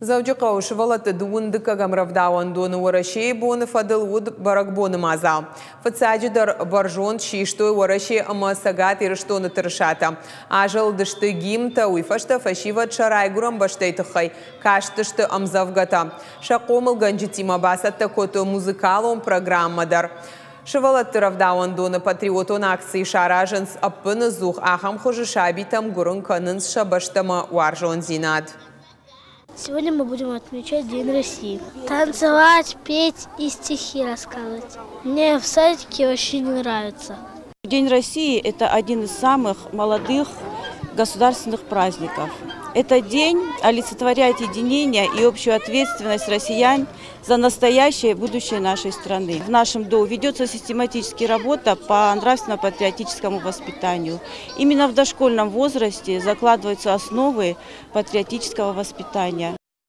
Завдяка швалати дундика гамравдауан дону варашей боны фадыл уд барак боны мазал. Фацаджидар баржон шиштой варашей амасагат ирштоны тыршата. Ажал дышты гимта уйфашта фашива чарай гурам баштайтыхай. Каштышты амзавгата. Шакомыл ганджитима басатта кото музыкалом программадар. Швалаты равдауан доны патриотон акции шаражанс аппыны зух ахам хожи шабитам гурын канынс шабаштама уаржон зинад. Сегодня мы будем отмечать День России. Танцевать, петь и стихи рассказывать. Мне в садике очень нравится. День России – это один из самых молодых государственных праздников. Этот день олицетворяет единение и общую ответственность россиян за настоящее и будущее нашей страны. В нашем ДОУ ведется систематическая работа по нравственно-патриотическому воспитанию. Именно в дошкольном возрасте закладываются основы патриотического воспитания.